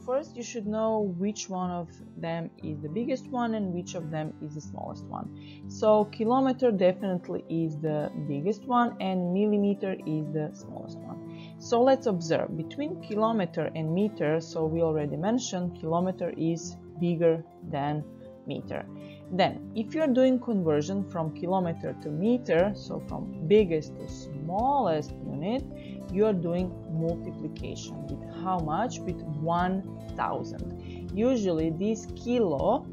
first you should know which one of them is the biggest one and which of them is the smallest one. So kilometer definitely is the biggest one and millimeter is the smallest one. So let's observe between kilometer and meter. So we already mentioned kilometer is bigger than meter. Then if you are doing conversion from kilometer to meter, so from biggest to smallest unit, you are doing multiplication with how much? With 1000. Usually this kilo,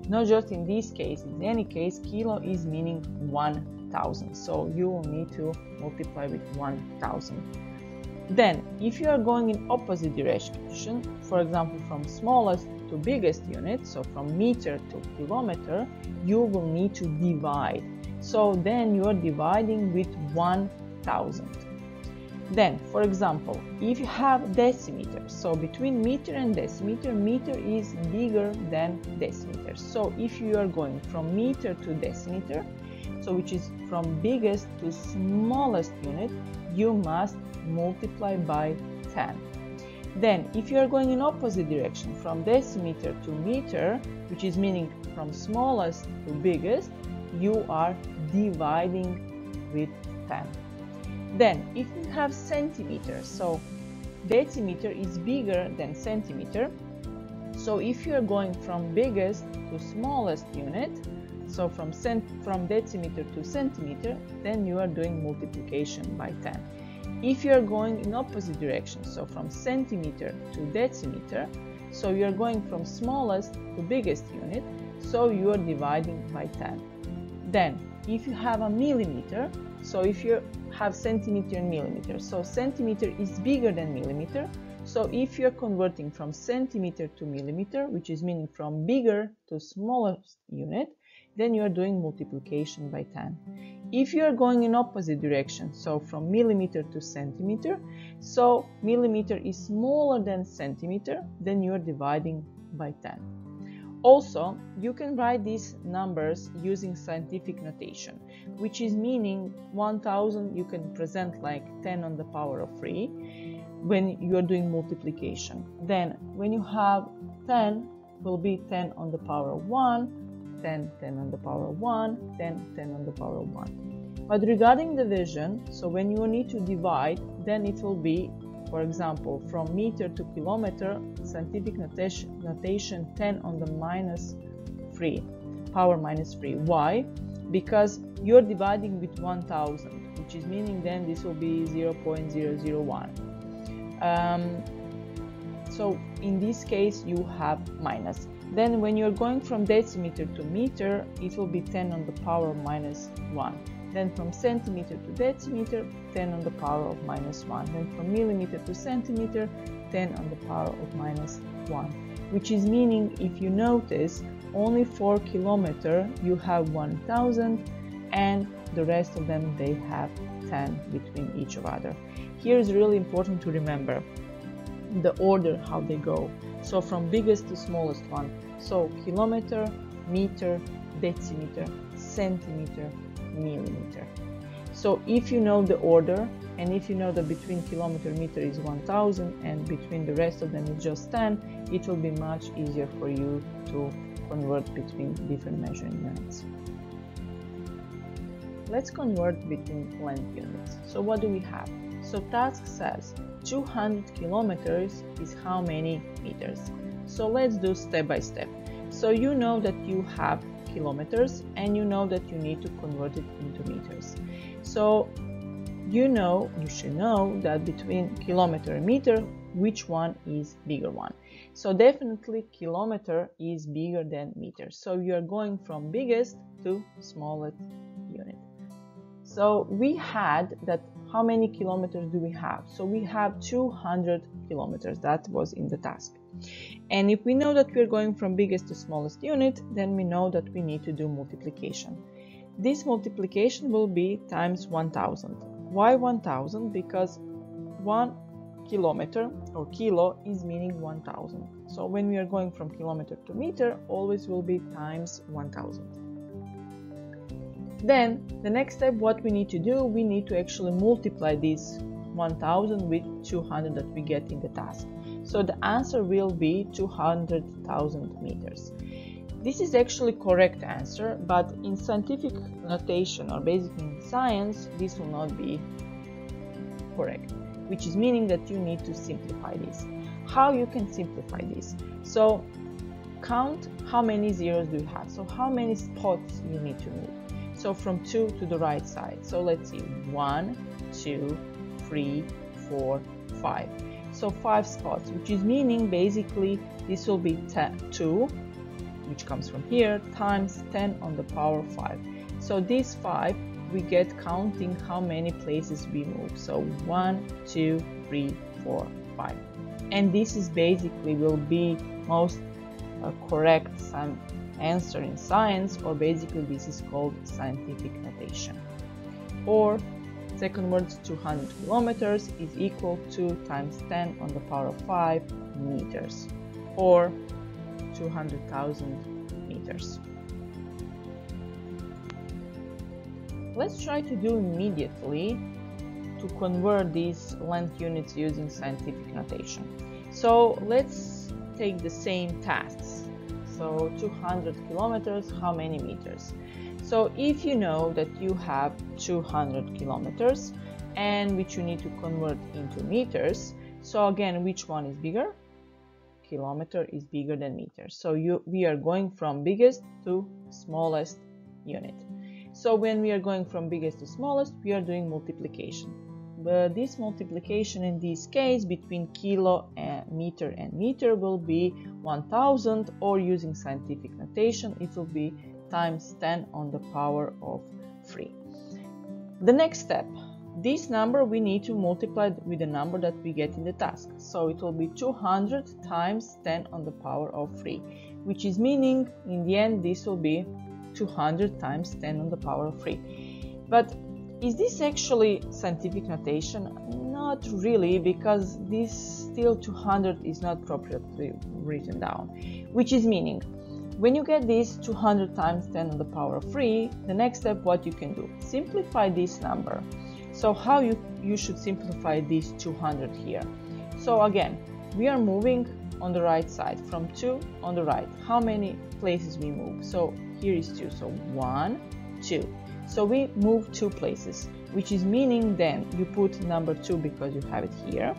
not just in this case, in any case, kilo is meaning 1000. So you will need to multiply with 1000. Then if you are going in opposite direction, for example from smallest to biggest unit, so from meter to kilometer, you will need to divide. So then you are dividing with 1000. Then, for example, if you have decimeter, so between meter and decimeter, meter is bigger than decimeter. So if you are going from meter to decimeter, so which is from biggest to smallest unit, you must multiply by 10. Then if you are going in opposite direction from decimeter to meter, which is meaning from smallest to biggest, you are dividing with 10. Then if you have centimeter, so decimeter is bigger than centimeter. So if you are going from biggest to smallest unit, so from decimeter to centimeter, then you are doing multiplication by 10. If you are going in opposite direction, so from centimeter to decimeter, so you are going from smallest to biggest unit, so you are dividing by 10. Then if you have a millimeter, so if you have centimeter and millimeter, so centimeter is bigger than millimeter. So if you're converting from centimeter to millimeter, which is meaning from bigger to smallest unit, then you are doing multiplication by 10. If you are going in opposite direction, so from millimeter to centimeter, so millimeter is smaller than centimeter, then you are dividing by 10. Also, you can write these numbers using scientific notation, which is meaning 1000 you can present like 10 on the power of 3 when you are doing multiplication. Then when you have 10, will be 10 on the power of 1, 10, 10 on the power of 1, 10, 10 on the power of 1. But regarding division, so when you need to divide, then it will be, for example, from meter to kilometer, scientific notation 10 on the minus 3, power minus 3. Why? Because you're dividing with 1000, which is meaning then this will be 0.001. So in this case you have minus. Then when you're going from decimeter to meter, it will be 10 on the power of minus 1. Then from centimeter to decimeter, 10 on the power of minus 1. Then from millimeter to centimeter, 10 on the power of minus 1. Which is meaning, if you notice, only for kilometer you have 1000 and the rest of them they have 10 between each other. Here is really important to remember the order how they go. So from biggest to smallest one. So kilometer, meter, decimeter, centimeter, millimeter. So if you know the order, and if you know that between kilometer meter is 1000 and between the rest of them is just 10, it will be much easier for you to convert between different measuring units. Let's convert between length units. So what do we have? So task says 200 kilometers is how many meters? So let's do step by step. So you know that you have kilometers and you know that you need to convert it into meters. So you should know that between kilometer and meter, which one is bigger one. So definitely kilometer is bigger than meter. So you are going from biggest to smallest unit. So we had that. How many kilometers do we have? So we have 200 kilometers. That was in the task. And if we know that we're going from biggest to smallest unit, then we know that we need to do multiplication. This multiplication will be times 1000. Why 1000? Because 1 kilometer or kilo is meaning 1000. So when we are going from kilometer to meter, always will be times 1000. Then the next step, what we need to do, we need to actually multiply this 1000 with 200 that we get in the task. So the answer will be 200,000 meters. This is actually correct answer, but in scientific notation or basically in science, this will not be correct, which is meaning that you need to simplify this. How you can simplify this? So count how many zeros do you have. So how many spots you need to move. So from 2 to the right side. So let's see, 1, 2, 3, 4, 5. So 5 spots, which is meaning basically this will be 2, which comes from here, times 10 on the power 5. So these 5 we get counting how many places we move. So 1, 2, 3, 4, 5. And this is basically will be most correct answer in science, or basically this is called scientific notation. Or second words, 200 kilometers is equal to times 10 on the power of 5 meters, or 200,000 meters. Let's try to do immediately to convert these length units using scientific notation. So let's take the same tasks. So 200 kilometers, how many meters? So if you know that you have 200 kilometers and which you need to convert into meters, so again, which one is bigger? Kilometer is bigger than meters. So we are going from biggest to smallest unit. So when we are going from biggest to smallest, we are doing multiplication. But this multiplication in this case between kilo and meter will be 1000, or using scientific notation it will be times 10 on the power of 3. The next step, this number we need to multiply with the number that we get in the task. So it will be 200 times 10 on the power of 3, which is meaning in the end this will be 200 times 10 on the power of 3. But is this actually scientific notation? Not really, because this still 200 is not appropriately written down, which is meaning when you get this 200 times 10 on the power of 3, the next step what you can do, simplify this number. So how you should simplify this 200 here. So again, we are moving on the right side from 2 on the right. How many places we move? So here is 2, so 1, 2. So we move 2 places, which is meaning then you put number 2 because you have it here,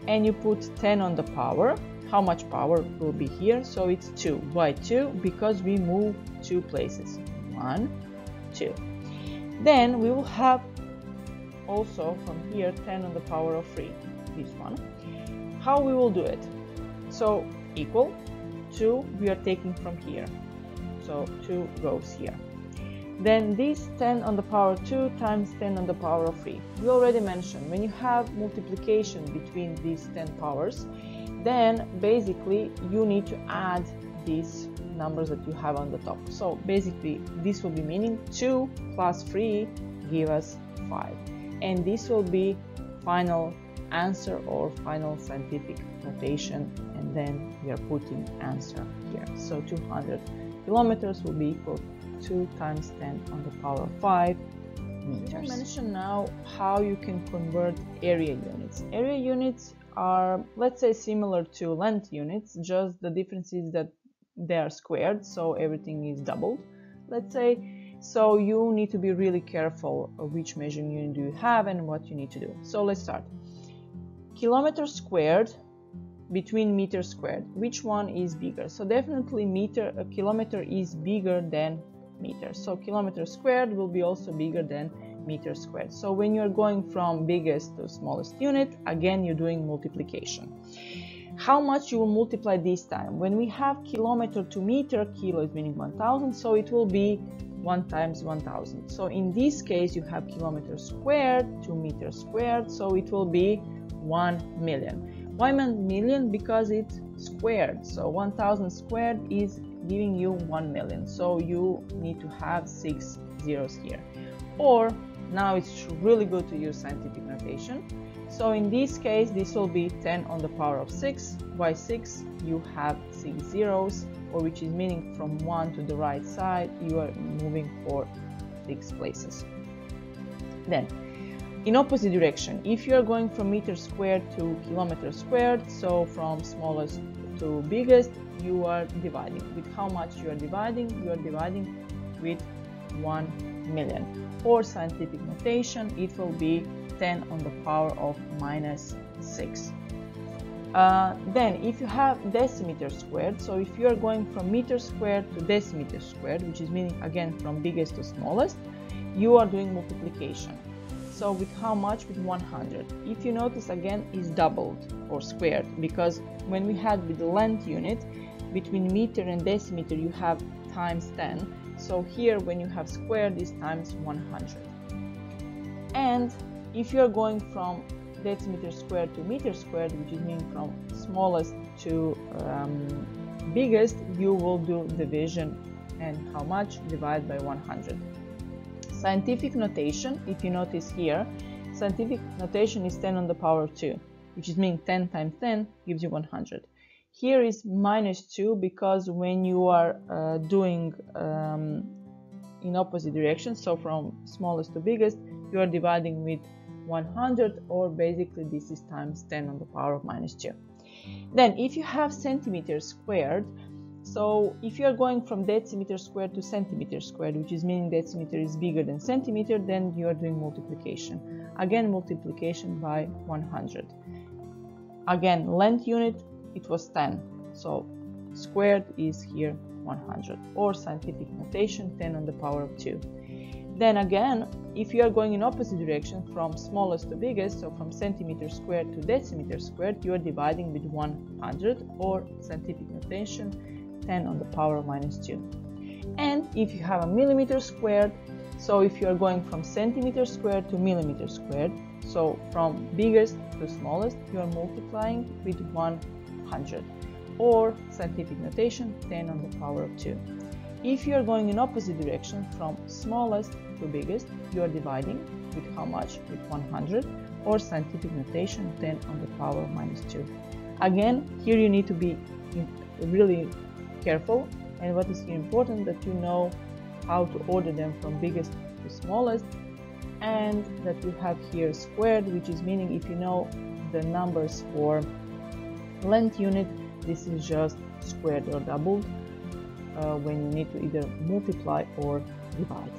and you put 10 on the power. How much power will be here? So it's 2. Why 2? Because we move 2 places. 1, 2. Then we will have also from here 10 on the power of 3, this one. How we will do it? So equal 2 we are taking from here. So 2 goes here. Then this 10 on the power 2 times 10 on the power of 3. We already mentioned when you have multiplication between these 10 powers, then basically you need to add these numbers that you have on the top. So basically this will be meaning 2 plus 3 give us 5. And this will be final answer or final scientific notation, and then we are putting answer here. So 200 kilometers will be equal to 2 times 10 on the power of 5 meters. I mention now how you can convert area units. Area units are, let's say, similar to length units, just the difference is that they are squared, so everything is doubled, let's say. So you need to be really careful of which measuring unit do you have and what you need to do. So let's start. Kilometer squared between meter squared, which one is bigger? So definitely kilometer is bigger than meter. So kilometer squared will be also bigger than meter squared. So when you're going from biggest to smallest unit, again you're doing multiplication. How much you will multiply this time? When we have kilometer to meter, kilo is meaning 1000, so it will be 1 times 1000. So in this case you have kilometer squared to meter squared, so it will be 1 million. Why 1 million? Because it's squared. So 1000 squared is giving you 1 million. So you need to have 6 zeros here. Or now it's really good to use scientific notation. So in this case, this will be 10 on the power of 6. By 6, you have 6 zeros, or which is meaning from 1 to the right side, you are moving for 6 places. Then, in opposite direction, if you are going from meter squared to kilometer squared, so from smallest to biggest, you are dividing. With how much you are dividing? You are dividing with 1 million. Or scientific notation, it will be 10 on the power of minus 6. Then if you have decimeter squared, so if you are going from meter squared to decimeter squared, which is meaning again from biggest to smallest, you are doing multiplication. So with how much? With 100. If you notice, again, is doubled or squared, because when we had with the length unit, between meter and decimeter you have times 10. So here when you have squared is times 100. And if you are going from decimeter squared to meter squared, which is meaning from smallest to biggest, you will do division, and how much? Divide by 100. Scientific notation, if you notice here, scientific notation is 10 on the power of 2, which is meaning 10 times 10 gives you 100. Here is minus 2 because when you are doing in opposite direction, so from smallest to biggest, you are dividing with 100, or basically this is times 10 on the power of minus 2. Then if you have centimeters squared, so if you are going from decimeter squared to centimeter squared, which is meaning decimeter is bigger than centimeter, then you are doing multiplication. Again, multiplication by 100. Again, length unit, it was 10, so squared is here 100, or scientific notation 10 on the power of 2. Then again, if you are going in opposite direction from smallest to biggest, so from centimeter squared to decimeter squared, you are dividing with 100, or scientific notation 10 on the power of minus 2. And if you have a millimeter squared, so if you are going from centimeter squared to millimeter squared, so from biggest to smallest, you are multiplying with 100, or scientific notation 10 on the power of 2. If you are going in opposite direction from smallest to biggest, you are dividing with how much? With 100, or scientific notation 10 on the power of minus 2. Again, here you need to be really careful, and what is here important, that you know how to order them from biggest to smallest, and that you have here squared, which is meaning if you know the numbers for length unit, this is just squared or doubled when you need to either multiply or divide.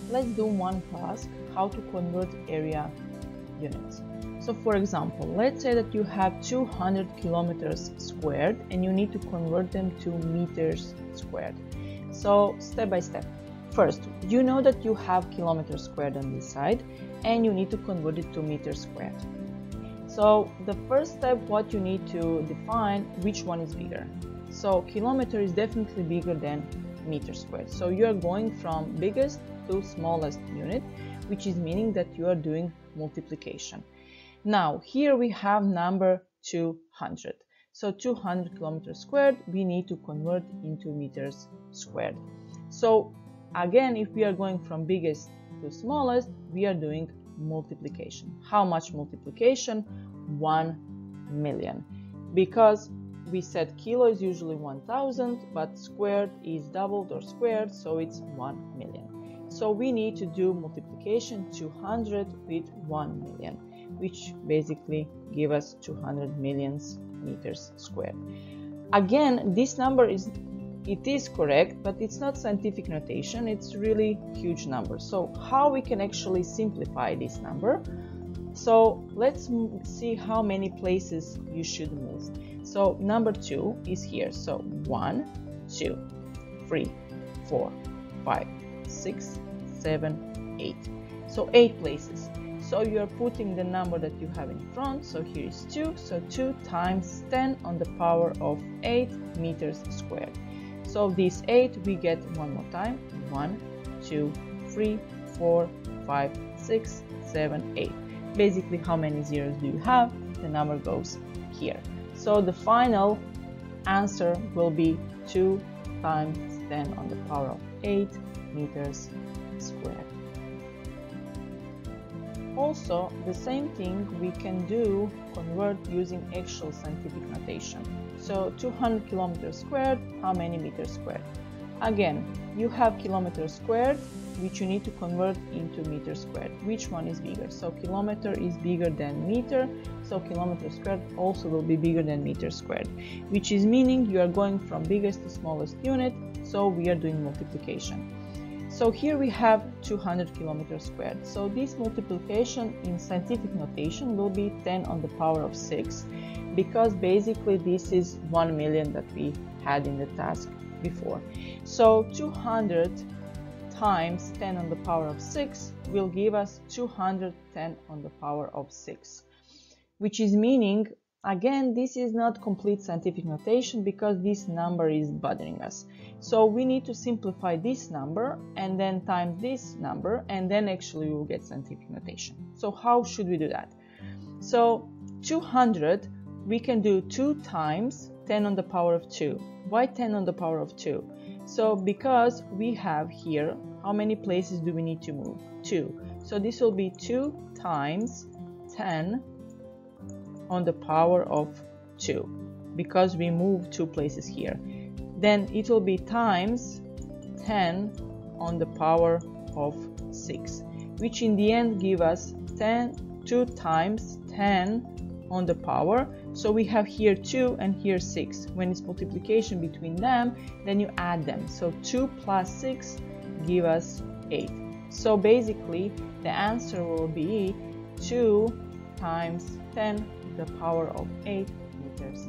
Let's do one task, how to convert area units. So for example, let's say that you have 200 kilometers squared and you need to convert them to meters squared. So step by step. First, you know that you have kilometers squared on this side and you need to convert it to meters squared. So the first step, what you need to define, which one is bigger. So kilometer is definitely bigger than meter squared. So you are going from biggest to smallest unit, which is meaning that you are doing multiplication. Now here we have number 200. So 200 kilometers squared, we need to convert into meters squared. So again, if we are going from biggest to smallest, we are doing multiplication. How much multiplication? 1 million. Because we said kilo is usually 1000, but squared is doubled or squared, so it's 1 million. So we need to do multiplication 200 with 1 million, which basically give us 200 millions meters squared. Again, this number is correct, but it's not scientific notation, it's really huge number. So how we can actually simplify this number? So let's see how many places you should move. So number 2 is here. So 1, 2, 3, 4, 5, 6, 7, 8. So 8 places. So you are putting the number that you have in front. So here is 2. So 2 times 10 on the power of 8 meters squared. So this 8 we get one more time. 1, 2, 3, 4, 5, 6, 7, 8. Basically, how many zeros do you have? The number goes here. So the final answer will be 2 times 10 on the power of 8 meters squared. Also, the same thing we can do, convert using actual scientific notation. So 200 kilometers squared, how many meters squared? Again, you have kilometers squared, which you need to convert into meters squared. Which one is bigger? So kilometer is bigger than meter, so kilometer squared also will be bigger than meter squared, which is meaning you are going from biggest to smallest unit, so we are doing multiplication. So here we have 200 kilometers squared. So this multiplication in scientific notation will be 10 on the power of 6, because basically this is 1 million that we had in the task before. So 200 times 10 on the power of 6 will give us 210 on the power of 6, which is meaning, again, this is not complete scientific notation because this number is bothering us. So we need to simplify this number and then times this number, and then actually we will get scientific notation. So how should we do that? So 200 we can do 2 times 10 on the power of 2. Why 10 on the power of 2? So because we have here, how many places do we need to move? 2. So this will be 2 times 10 on the power of 2, because we move 2 places here. Then it will be times 10 on the power of 6, which in the end give us 2 times 10 on the power. So we have here 2 and here 6. When it's multiplication between them, then you add them. So 2 plus 6 give us 8. So basically the answer will be 2 times 10 to the power of 8 meters